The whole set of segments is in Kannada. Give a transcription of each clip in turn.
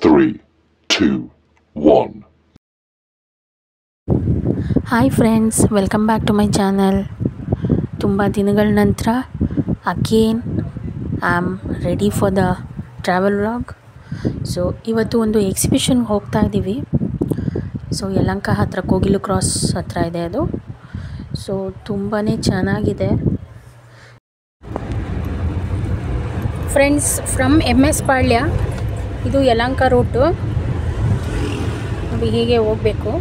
3, 2, 1. Hi friends, welcome back to my channel. ತುಂಬ ದಿನಗಳ ನಂತರ again I am ready for the travel vlog. So ಇವತ್ತು ಒಂದು ಎಕ್ಸಿಬಿಷನ್ಗೆ ಹೋಗ್ತಾ ಇದ್ದೀವಿ. ಸೊ ಯಲಹಂಕ ಹತ್ರ ಕೋಗಿಲು ಕ್ರಾಸ್ ಹತ್ರ ಇದೆ ಅದು. ಸೊ ತುಂಬಾ ಚೆನ್ನಾಗಿದೆ ಫ್ರೆಂಡ್ಸ್. ಫ್ರಮ್ MS ಪಾಳ್ಯ ಇದು ಯಲಹಂಕ ರೂಟು. ನೋಡಿ ಹೀಗೆ ಹೋಗಬೇಕು.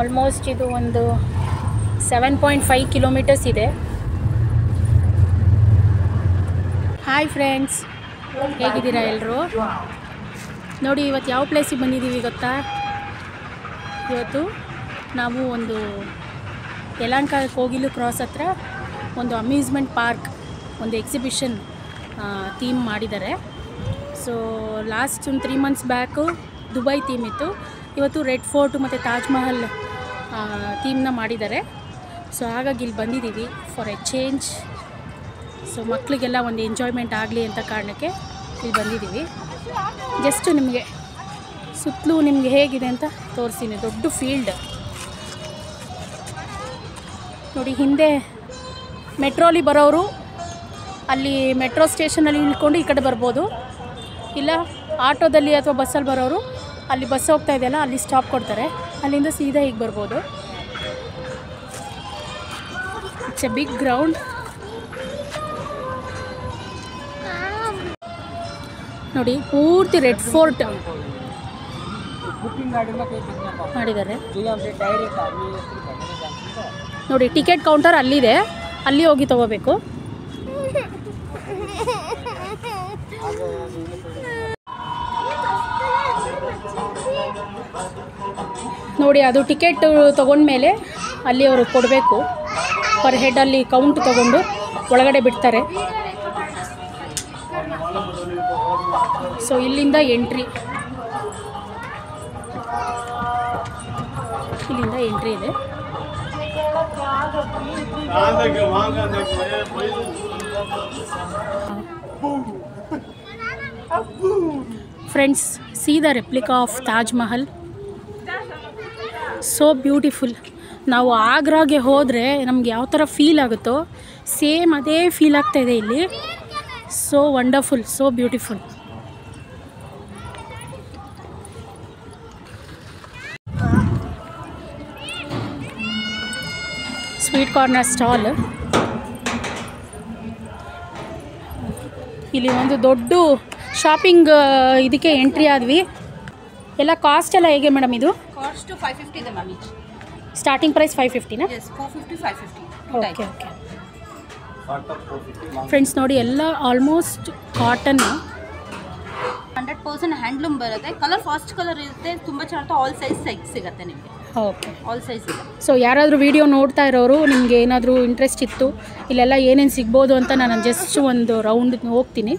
ಆಲ್ಮೋಸ್ಟ್ ಇದು ಒಂದು 7.5 ಕಿಲೋಮೀಟರ್ಸ್ ಇದೆ. ಹಾಯ್ ಫ್ರೆಂಡ್ಸ್, ಹೇಗಿದ್ದೀರಾ ಎಲ್ಲರೂ? ನೋಡಿ ಇವತ್ತು ಯಾವ ಪ್ಲೇಸಿಗೆ ಬಂದಿದ್ದೀವಿ ಗೊತ್ತಾ? ಇವತ್ತು ನಾವು ಒಂದು ಯಲಹಂಕ ಕೋಗಿಲು ಕ್ರಾಸ್ ಹತ್ರ ಒಂದು ಅಮ್ಯೂಸ್ಮೆಂಟ್ ಪಾರ್ಕ್, ಒಂದು ಎಕ್ಸಿಬಿಷನ್ ಥೀಮ್ ಮಾಡಿದ್ದಾರೆ. ಸೊ ಲಾಸ್ಟ್ ಒಂದು 3 ಮಂತ್ಸ್ ಬ್ಯಾಕು ದುಬೈ ಥೀಮ್ ಇತ್ತು. ಇವತ್ತು ರೆಡ್ ಫೋರ್ಟ್ ಮತ್ತು ತಾಜ್ ಮಹಲ್ ಥೀಮ್ನ ಮಾಡಿದ್ದಾರೆ. ಸೊ ಹಾಗಾಗಿ ಇಲ್ಲಿ ಬಂದಿದ್ದೀವಿ ಫಾರ್ ಎ ಚೇಂಜ್. ಸೊ ಮಕ್ಕಳಿಗೆಲ್ಲ ಒಂದು ಎಂಜಾಯ್ಮೆಂಟ್ ಆಗಲಿ ಅಂತ ಕಾರಣಕ್ಕೆ ಇಲ್ಲಿ ಬಂದಿದ್ದೀವಿ. ಜಸ್ಟ್ ನಿಮಗೆ ಸುತ್ತಲೂ ನಿಮಗೆ ಹೇಗಿದೆ ಅಂತ ತೋರಿಸ್ತೀನಿ. ದೊಡ್ಡ ಫೀಲ್ಡ್ ನೋಡಿ. ಹಿಂದೆ ಮೆಟ್ರೋಲಿ ಬರೋರು ಅಲ್ಲಿ ಮೆಟ್ರೋ ಸ್ಟೇಷನಲ್ಲಿ ಇಳ್ಕೊಂಡು ಈ ಕಡೆ ಬರ್ಬೋದು. ಇಲ್ಲ ಆಟೋದಲ್ಲಿ ಅಥವಾ ಬಸ್ಸಲ್ಲಿ ಬರೋರು ಅಲ್ಲಿ ಬಸ್ ಹೋಗ್ತಾ ಇದೆಯಲ್ಲ, ಅಲ್ಲಿ ಸ್ಟಾಪ್ ಕೊಡ್ತಾರೆ. ಅಲ್ಲಿಂದ ಸೀದಾ ಹೀಗೆ ಬರ್ಬೋದು. It's a big ground. ನೋಡಿ ಪೂರ್ತಿ ರೆಡ್ ಫೋರ್ಟ್ ಮಾಡಿದ್ದಾರೆ. ನೋಡಿ ಟಿಕೆಟ್ ಕೌಂಟರ್ ಅಲ್ಲಿದೆ, ಅಲ್ಲಿ ಹೋಗಿ ತಗೋಬೇಕು. ನೋಡಿ ಅದು ಟಿಕೆಟ್ ತೊಗೊಂಡ್ಮೇಲೆ ಅಲ್ಲಿ ಅವರು ಕೊಡಬೇಕು. ಪರ್ ಹೆಡ್ ಅಲ್ಲಿ ಕೌಂಟ್ ತೊಗೊಂಡು ಒಳಗಡೆ ಬಿಡ್ತಾರೆ. ಸೊ ಇಲ್ಲಿಂದ ಎಂಟ್ರಿ ಇದೆ. Friends, C the replica of Taj Mahal. So beautiful. ನಾವು ಆಗ್ರಾಗೆ ಹೋದರೆ ನಮ್ಗೆ ಯಾವ ಥರ ಫೀಲ್ ಆಗುತ್ತೋ ಸೇಮ್ ಅದೇ ಫೀಲ್ ಆಗ್ತಾಯಿದೆ ಇಲ್ಲಿ. So wonderful, so beautiful. Sweet corner stall. ಇಲ್ಲಿ ಒಂದು ದೊಡ್ಡ ಶಾಪಿಂಗ್ ಇದಕ್ಕೆ ಎಂಟ್ರಿ ಆದ್ವಿ. ಎಲ್ಲ ಕಾಸ್ಟ್ ಎಲ್ಲ ಹೇಗೆ ಮೇಡಮ್? ಇದು ಕಾಸ್ಟ್ 550 ಇದೆ ಮ್ಯಾಮ್. ಸ್ಟಾರ್ಟಿಂಗ್ ಪ್ರೈಸ್ 550ನಾ? ಎಸ್, 450 550. ಓಕೆ ಓಕೆ ಫ್ರೆಂಡ್ಸ್, ನೋಡಿ ಎಲ್ಲ ಆಲ್ಮೋಸ್ಟ್ ಕಾಟನ್. 100% ಹ್ಯಾಂಡ್ಲೂಮ್ ಬರುತ್ತೆ. ಕಲರ್ ಫಾಸ್ಟ್ ಕಲರ್ ಇರುತ್ತೆ. ತುಂಬ ಚೆನ್ನಾಗಿ ಆಲ್ ಸೈಜ್ ಸಿಗುತ್ತೆ ನಿಮಗೆ. ಓಕೆ, ಆಲ್ ಸೈಜ್ ಇದೆ. ಸೊ ಯಾರಾದರೂ ವಿಡಿಯೋ ನೋಡ್ತಾ ಇರೋರು, ನಿಮಗೆ ಏನಾದರೂ ಇಂಟ್ರೆಸ್ಟ್ ಇತ್ತು ಇಲ್ಲೆಲ್ಲ ಏನೇನು ಸಿಗ್ಬೋದು ಅಂತ ನಾನು ಜಸ್ಟ್ ಒಂದು ರೌಂಡ್ ಹೋಗ್ತೀನಿ.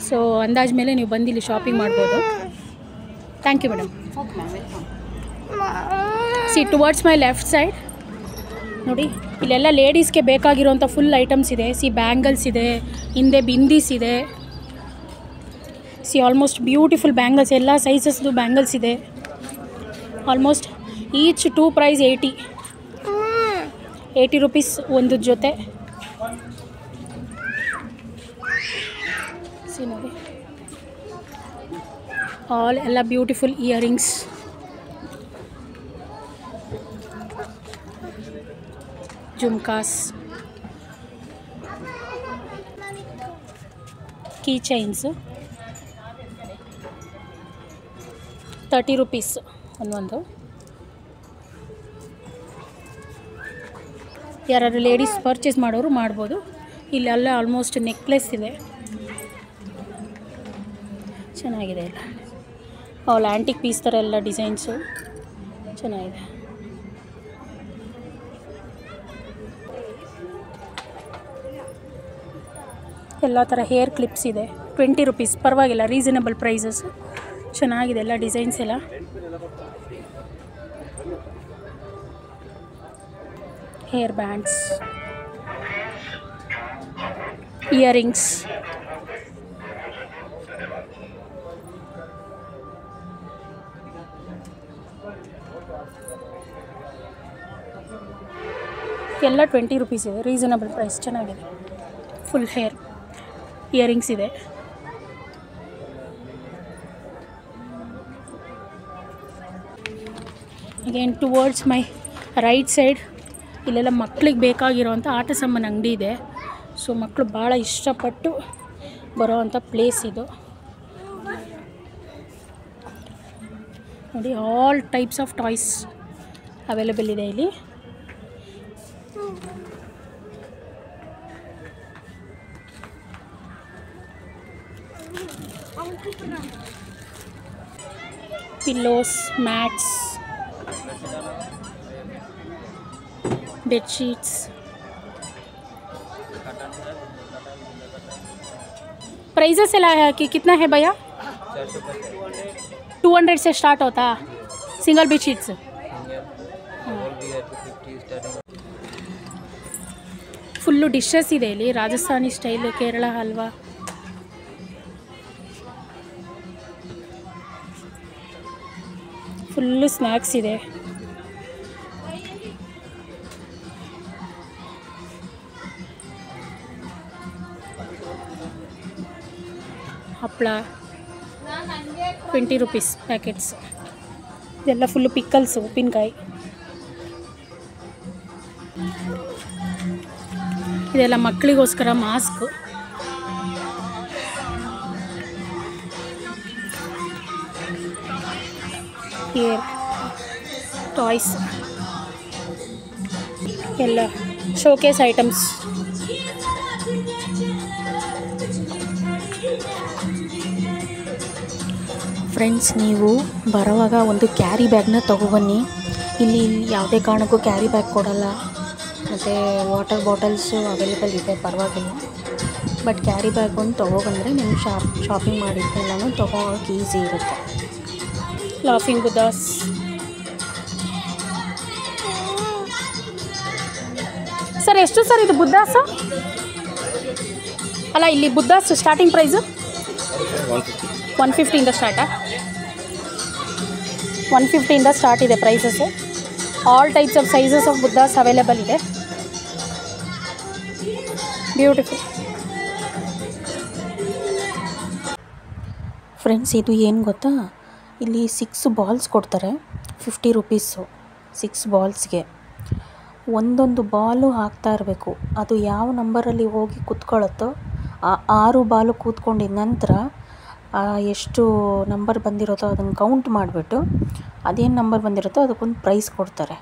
ಸೊ ಅಂದಾಜು ಮೇಲೆ ನೀವು ಬಂದು ಇಲ್ಲಿ ಶಾಪಿಂಗ್ ಮಾಡ್ಬೋದು. Thank you madam. Okay ma'am, welcome. See towards my left side ನೋಡಿ, ಇಲ್ಲೆಲ್ಲ ಲೇಡೀಸ್ಗೆ ಬೇಕಾಗಿರೋಂಥ ಫುಲ್ ಐಟಮ್ಸ್ ಇದೆ. ಸಿ ಬ್ಯಾಂಗಲ್ಸ್ ಇದೆ, ಹಿಂದೆ ಬಿಂದೀಸ್ ಇದೆ. ಸಿ ಆಲ್ಮೋಸ್ಟ್ ಬ್ಯೂಟಿಫುಲ್ ಬ್ಯಾಂಗಲ್ಸ್, ಎಲ್ಲ ಸೈಜಸ್ದು ಬ್ಯಾಂಗಲ್ಸ್ ಇದೆ. ಆಲ್ಮೋಸ್ಟ್ ಈಚ್ 2 ಪ್ರೈಸ್ 80 ರುಪೀಸ್ ಒಂದು ಜೊತೆ. ಸಿ ನೋಡಿ, ಆಲ್ ಎಲ್ಲ beautiful earrings. Jhumkas, key chains 30 rupees ಒಂದೊಂದು. ಯಾರಾದ್ರು ಲೇಡೀಸ್ ಪರ್ಚೇಸ್ ಮಾಡೋರು ಮಾಡ್ಬೋದು. ಇಲ್ಲೆಲ್ಲ ಆಲ್ಮೋಸ್ಟ್ ನೆಕ್ಲೆಸ್ ಇದೆ, ಚೆನ್ನಾಗಿದೆ. ಎಲ್ಲ ಆಲ್ ಆ್ಯಂಟಿಕ್ ಪೀಸ್ ಥರ ಎಲ್ಲ ಡಿಸೈನ್ಸು ಚೆನ್ನಾಗಿದೆ. ಎಲ್ಲ ಥರ ಹೇರ್ ಕ್ಲಿಪ್ಸ್ ಇದೆ. 20 ರುಪೀಸ್, ಪರವಾಗಿಲ್ಲ, ರೀಸನಬಲ್ ಪ್ರೈಸಸ್. ಚೆನ್ನಾಗಿದೆ ಎಲ್ಲ ಡಿಸೈನ್ಸ್ ಎಲ್ಲ. ಹೇರ್ ಬ್ಯಾಂಡ್ಸ್, ಇಯರಿಂಗ್ಸ್, ಎಲ್ಲ 20 ರೂಪೀಸ್ ಇದೆ. ರೀಸನಬಲ್ ಪ್ರೈಸ್, ಚೆನ್ನಾಗಿದೆ. ಫುಲ್ ಹೇರ್ ಇಯರಿಂಗ್ಸ್ ಇದೆ. Again towards my right side ಇಲ್ಲೆಲ್ಲ ಮಕ್ಳಿಗೆ ಬೇಕಾಗಿರೋವಂಥ ಆಟ ಸಾಮಾನು ಅಂಗಡಿ ಇದೆ. ಸೊ ಮಕ್ಕಳು ಭಾಳ ಇಷ್ಟಪಟ್ಟು ಬರೋವಂಥ ಪ್ಲೇಸ್ ಇದು. ನೋಡಿ, all types of toys available ಇದೆ ಇಲ್ಲಿ. Pillows, mats, bedsheets. प्राइजेस कि कितना है भैया? 200 से स्टार्ट होता सिंगल बेडशीट्स. फुल्लु डिशेस ಇದೆ ಇಲ್ಲಿ. Rajasthani style, Kerala halwa, full snacks ಇದೆ. ಹಪ್ಪಳ 20 ರೂಪೀಸ್ ಪ್ಯಾಕೆಟ್ಸ್. ಇದೆಲ್ಲ ಫುಲ್ಲು ಪಿಕ್ಕಲ್ಸು, ಉಪ್ಪಿನಕಾಯಿ. ಇದೆಲ್ಲ ಮಕ್ಕಳಿಗೋಸ್ಕರ ಮಾಸ್ಕ್. ಹೇರ್ ಟಾಯ್ಸ್, ಎಲ್ಲ ಶೋಕೇಸ್ ಐಟಮ್ಸ್. ಫ್ರೆಂಡ್ಸ್, ನೀವು ಬರೋವಾಗ ಒಂದು ಕ್ಯಾರಿ ಬ್ಯಾಗ್ನ ತೊಗೊಬನ್ನಿ. ಇಲ್ಲಿ ಯಾವುದೇ ಕಾರಣಕ್ಕೂ ಕ್ಯಾರಿ ಬ್ಯಾಗ್ ಕೊಡಲ್ಲ. ಮತ್ತು ವಾಟರ್ ಬಾಟಲ್ಸು ಅವೈಲೇಬಲ್ ಇದೆ, ಪರವಾಗಿಲ್ಲ. ಬಟ್ ಕ್ಯಾರಿ ಬ್ಯಾಗ್ ಒಂದು ತೊಗೊಬಂದರೆ ನಿಮ್ಗೆ ಶಾಪಿಂಗ್ ಮಾಡಿದ್ದೆಲ್ಲನೂ ತೊಗೊಳಕ್ಕೆ ಈಸಿ ಇರುತ್ತೆ. ಲಾಫಿಂಗ್ ಬುದ್ಧಾಸ್, ಸರ್ ಎಷ್ಟು ಸರ್ ಇದು ಬುದ್ಧಾಸ್? ಅಲ್ಲ, ಇಲ್ಲಿ ಬುದ್ಧಾಸ್ ಸ್ಟಾರ್ಟಿಂಗ್ ಪ್ರೈಸು 150 ಇಂದ ಸ್ಟಾರ್ಟಾ? 150 ಇಂದ ಸ್ಟಾರ್ಟ್ ಇದೆ prices. All types of sizes of Buddhas available ಇದೆ. ಬ್ಯೂಟಿಫುಲ್. ಫ್ರೆಂಡ್ಸ್, ಇದು ಏನು ಗೊತ್ತಾ, ಇಲ್ಲಿ 6 ಬಾಲ್ಸ್ ಕೊಡ್ತಾರೆ. 50 ರೂಪೀಸು 6 ಬಾಲ್ಸ್ಗೆ. ಒಂದೊಂದು ಬಾಲು ಹಾಕ್ತಾ ಇರಬೇಕು. ಅದು ಯಾವ ನಂಬರಲ್ಲಿ ಹೋಗಿ ಕೂತ್ಕೊಳ್ಳುತ್ತೋ ಆ 6 ಬಾಲು ಕೂತ್ಕೊಂಡಿದ ನಂತರ ಎಷ್ಟು ನಂಬರ್ ಬಂದಿರುತ್ತೋ ಅದನ್ನು ಕೌಂಟ್ ಮಾಡಿಬಿಟ್ಟು ಅದೇನು ನಂಬರ್ ಬಂದಿರುತ್ತೋ ಅದಕ್ಕೊಂದು ಪ್ರೈಸ್ ಕೊಡ್ತಾರೆ.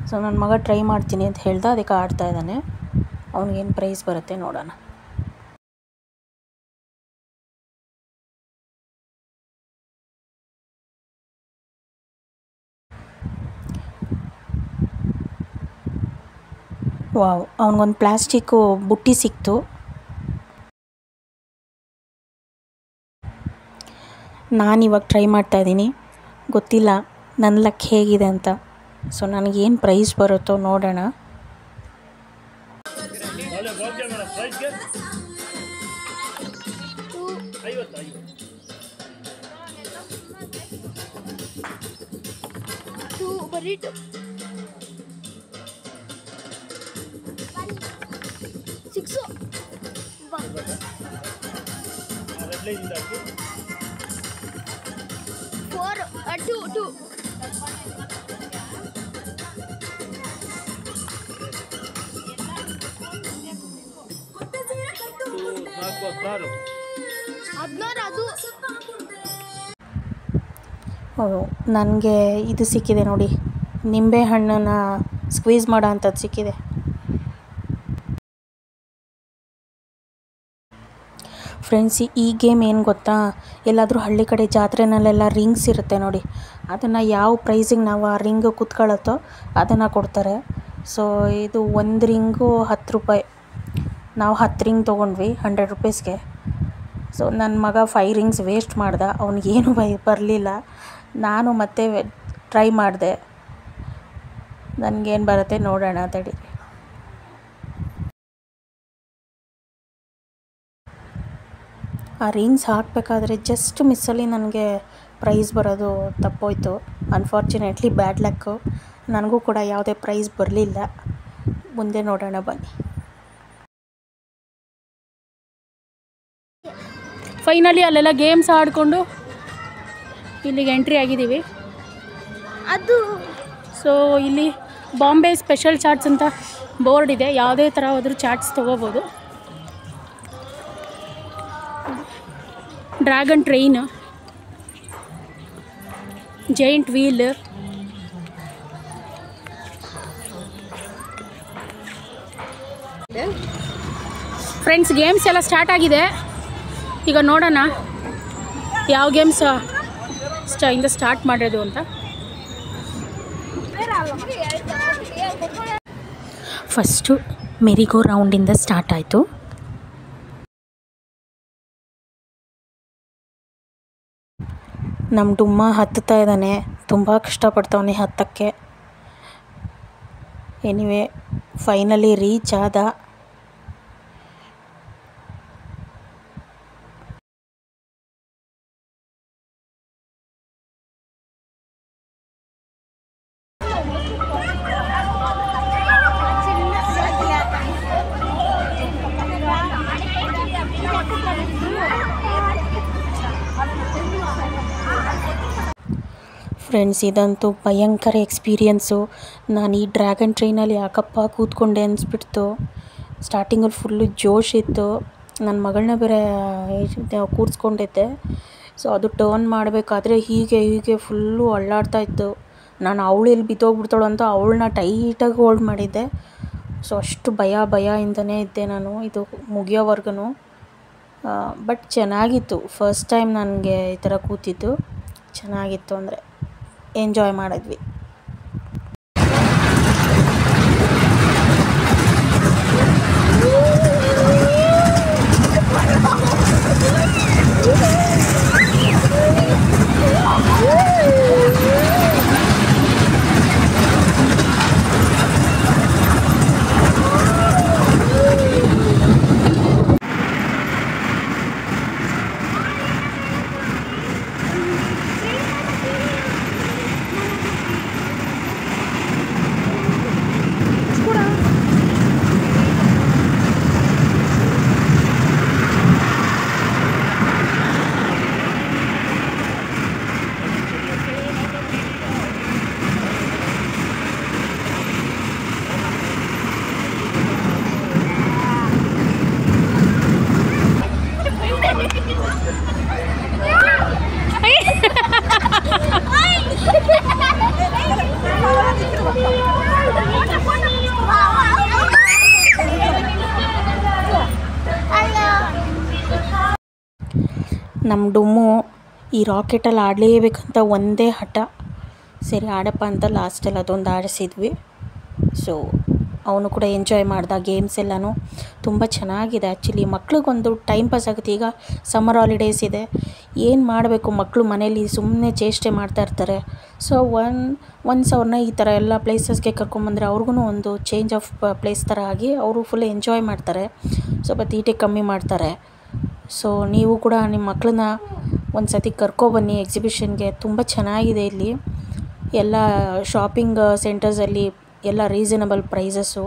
ಸೊ ನನ್ನ ಮಗ ಟ್ರೈ ಮಾಡ್ತೀನಿ ಅಂತ ಹೇಳ್ದೆ, ಅದಕ್ಕೆ ಆಡ್ತಾ ಇದ್ದಾನೆ. ಅವ್ನಿಗೇನು ಪ್ರೈಸ್ ಬರುತ್ತೆ ನೋಡೋಣ. ವಾವ್, ಅವನಿಗೊಂದು ಪ್ಲಾಸ್ಟಿಕ್ಕು ಬುಟ್ಟಿ ಸಿಕ್ತು. ನಾನಿವಾಗ ಟ್ರೈ ಮಾಡ್ತಾಯಿದ್ದೀನಿ. ಗೊತ್ತಿಲ್ಲ ನನ್ನ ಲಕ್ ಹೇಗಿದೆ ಅಂತ. ಸೊ ನನಗೇನು ಪ್ರೈಸ್ ಬರುತ್ತೋ ನೋಡೋಣ. ನನಗೆ ಇದು ಸಿಕ್ಕಿದೆ ನೋಡಿ, ನಿಂಬೆ ಹಣ್ಣನ್ನು ಸ್ಕ್ವೀಸ್ ಮಾಡೋ ಅಂಥದ್ದು ಸಿಕ್ಕಿದೆ. ಫ್ರೆಂಡ್ಸ್, ಈ ಗೇಮ್ ಏನು ಗೊತ್ತಾ, ಎಲ್ಲಾದರೂ ಹಳ್ಳಿ ಕಡೆ ಜಾತ್ರೆನಲ್ಲೆಲ್ಲ ರಿಂಗ್ಸ್ ಇರುತ್ತೆ ನೋಡಿ, ಅದನ್ನು ಯಾವ ಪ್ರೈಸಿಗೆ ನಾವು ಆ ರಿಂಗು ಕೂತ್ಕೊಳ್ಳುತ್ತೋ ಅದನ್ನು ಕೊಡ್ತಾರೆ. ಸೊ ಇದು ಒಂದು ರಿಂಗು 10 ರೂಪಾಯಿ. ನಾವು 10 ರಿಂಗ್ ತೊಗೊಂಡ್ವಿ 100 ರೂಪೀಸ್ಗೆ. ಸೊ ನನ್ನ ಮಗ 5 ರಿಂಗ್ಸ್ ವೇಸ್ಟ್ ಮಾಡ್ದೆ. ಅವ್ನಿಗೇನು ಬರಲಿಲ್ಲ. ನಾನು ಮತ್ತೆ ಟ್ರೈ ಮಾಡಿದೆ. ನನಗೇನು ಬರುತ್ತೆ ನೋಡೋಣ ತಡಿ. ಆ ರಿಂಗ್ಸ್ ಹಾಕಬೇಕಾದ್ರೆ ಜಸ್ಟ್ ಮಿಸ್ಸಲ್ಲಿ ನನಗೆ ಪ್ರೈಸ್ ಬರೋದು ತಪ್ಪೋಯ್ತು. ಅನ್ಫಾರ್ಚುನೇಟ್ಲಿ ಬ್ಯಾಡ್ ಲಕ್ಕು. ನನಗೂ ಕೂಡ ಯಾವುದೇ ಪ್ರೈಸ್ ಬರಲಿಲ್ಲ. ಮುಂದೆ ನೋಡೋಣ ಬನ್ನಿ. ಫೈನಲಿ ಅಲ್ಲೆಲ್ಲ ಗೇಮ್ಸ್ ಆಡಿಕೊಂಡು ಇಲ್ಲಿಗೆ ಎಂಟ್ರಿ ಆಗಿದ್ದೀವಿ. ಸೊ ಇಲ್ಲಿ ಬಾಂಬೆ ಸ್ಪೆಷಲ್ ಚಾಟ್ಸ್ ಅಂತ ಬೋರ್ಡ್ ಇದೆ. ಯಾವುದೇ ಥರ ಹೋದರೂ ಚಾಟ್ಸ್ ತೊಗೋಬೋದು. Dragon train, giant wheel, friends games ಎಲ್ಲ ಸ್ಟಾರ್ಟ್ ಆಗಿದೆ. ಈಗ ನೋಡೋಣ ಯಾವ ಗೇಮ್ಸ್ ಇಂದ ಸ್ಟಾರ್ಟ್ ಮಾಡೋದು ಅಂತ. ಫಸ್ಟು ಮೆರಿಗೋ ರೌಂಡಿಂದ ಸ್ಟಾರ್ಟ್ ಆಯಿತು. ನಮ್ಮ ಡುಮ್ಮ ಹತ್ತುತ್ತಾ ಇದ್ದಾನೆ. ತುಂಬ ಕಷ್ಟಪಡ್ತಾವನೆ ಹತ್ತಕ್ಕೆ. ಎನಿವೆ ಫೈನಲಿ ರೀಚ್ ಆದ. ಫ್ರೆಂಡ್ಸ್ ಇದಂತೂ ಭಯಂಕರ ಎಕ್ಸ್ಪೀರಿಯನ್ಸು. ನಾನು ಈ ಡ್ರ್ಯಾಗನ್ ಟ್ರೈನಲ್ಲಿ ಯಾಕಪ್ಪ ಕೂತ್ಕೊಂಡೆ ಅನಿಸ್ಬಿಡ್ತು. ಸ್ಟಾರ್ಟಿಂಗಲ್ಲಿ ಫುಲ್ಲು ಜೋಶ್ ಇತ್ತು. ನನ್ನ ಮಗಳನ್ನ ಬೇರೆ ಕೂರಿಸ್ಕೊಂಡಿದ್ದೆ. ಸೊ ಅದು ಟರ್ನ್ ಮಾಡಬೇಕಾದ್ರೆ ಹೀಗೆ ಫುಲ್ಲು ಅಳ್ಳಾಡ್ತಾಯಿತ್ತು. ನಾನು ಅವಳು ಎಲ್ಲಿ ಬಿದ್ದೋಗ್ಬಿಡ್ತಾಳು ಅಂತ ಅವಳನ್ನ ಟೈಟಾಗಿ ಹೋಲ್ಡ್ ಮಾಡಿದ್ದೆ. ಸೊ ಅಷ್ಟು ಭಯದಿಂದನೇ ಇದ್ದೆ ನಾನು ಇದು ಮುಗಿಯೋವರೆಗೂ. ಬಟ್ ಚೆನ್ನಾಗಿತ್ತು. ಫಸ್ಟ್ ಟೈಮ್ ನನಗೆ ಈ ಥರ ಕೂತಿದ್ದು ಚೆನ್ನಾಗಿತ್ತು. ಅಂದರೆ ಎಂಜಾಯ್ ಮಾಡಿದ್ವಿ. ನಮ್ಮ ಡುಮ್ಮು ಈ ರಾಕೆಟಲ್ಲಿ ಆಡಲೇಬೇಕಂತ ಒಂದೇ ಹಠ. ಸರಿ ಆಡಪ್ಪ ಅಂತ ಲಾಸ್ಟಲ್ಲಿ ಅದೊಂದು ಆಡಿಸಿದ್ವಿ. ಸೊ ಅವನು ಕೂಡ ಎಂಜಾಯ್ ಮಾಡ್ದ. ಗೇಮ್ಸ್ ಎಲ್ಲನೂ ತುಂಬ ಚೆನ್ನಾಗಿದೆ. ಆ್ಯಕ್ಚುಲಿ ಮಕ್ಳಿಗೊಂದು ಟೈಮ್ ಪಾಸ್ ಆಗುತ್ತೆ. ಈಗ ಸಮ್ಮರ್ ಹಾಲಿಡೇಸ್ ಇದೆ. ಏನು ಮಾಡಬೇಕು ಮಕ್ಕಳು ಮನೇಲಿ ಸುಮ್ಮನೆ ಚೇಷ್ಟೆ ಮಾಡ್ತಾಯಿರ್ತಾರೆ. ಸೊ ಒನ್ಸ್ ಅವ್ರನ್ನ ಈ ಥರ ಎಲ್ಲ ಪ್ಲೇಸಸ್ಗೆ ಕರ್ಕೊಂಬಂದರೆ ಅವ್ರಿಗೂ ಒಂದು ಚೇಂಜ್ ಆಫ್ ಪ್ಲೇಸ್ ಥರ ಆಗಿ ಅವರು ಫುಲ್ ಎಂಜಾಯ್ ಮಾಡ್ತಾರೆ. ಸ್ವಲ್ಪ ತೀಟೆ ಕಮ್ಮಿ ಮಾಡ್ತಾರೆ. ಸೊ ನೀವು ಕೂಡ ನಿಮ್ಮ ಮಕ್ಕಳನ್ನ ಒಂದು ಸತಿ ಕರ್ಕೊಬನ್ನಿ ಎಕ್ಸಿಬಿಷನ್ಗೆ. ತುಂಬ ಚೆನ್ನಾಗಿದೆ. ಇಲ್ಲಿ ಎಲ್ಲ ಶಾಪಿಂಗ್ ಸೆಂಟರ್ಸಲ್ಲಿ ಎಲ್ಲ ರೀಸನಬಲ್ ಪ್ರೈಸಸ್ಸು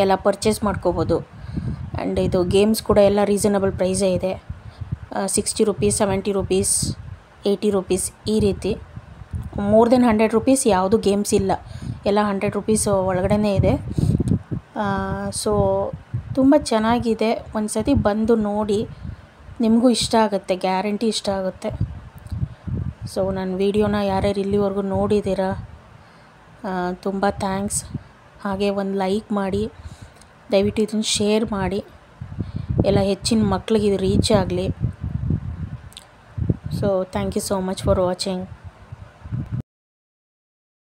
ಎಲ್ಲ ಪರ್ಚೇಸ್ ಮಾಡ್ಕೋಬೋದು. ಆ್ಯಂಡ್ ಇದು ಗೇಮ್ಸ್ ಕೂಡ ಎಲ್ಲ ರೀಸನಬಲ್ ಪ್ರೈಸೇ ಇದೆ. 60 ರೂಪೀಸ್, 70 ರೂಪೀಸ್, 80 ರೂಪೀಸ್ ಈ ರೀತಿ. ಮೋರ್ ದೆನ್ 100 ರೂಪೀಸ್ ಯಾವುದು ಗೇಮ್ಸ್ ಇಲ್ಲ. ಎಲ್ಲ 100 ರೂಪೀಸ್ ಒಳಗಡೆ ಇದೆ. ಸೊ ತುಂಬ ಚೆನ್ನಾಗಿದೆ. ಒಂದು ಸತಿ ಬಂದು ನೋಡಿ, ನಿಮಗೂ ಇಷ್ಟ ಆಗುತ್ತೆ, ಗ್ಯಾರಂಟಿ ಇಷ್ಟ ಆಗುತ್ತೆ. ಸೊ ನನ್ನ ವೀಡಿಯೋನ ಯಾರ್ಯಾರು ಇಲ್ಲಿವರೆಗೂ ನೋಡಿದ್ದೀರಾ ತುಂಬ ಥ್ಯಾಂಕ್ಸ್. ಹಾಗೆ ಒಂದು ಲೈಕ್ ಮಾಡಿ, ದಯವಿಟ್ಟು ಇದನ್ನು ಶೇರ್ ಮಾಡಿ, ಎಲ್ಲ ಹೆಚ್ಚಿನ ಮಕ್ಕಳಿಗೆ ಇದು ರೀಚ್ ಆಗಲಿ. So thank you so much for watching.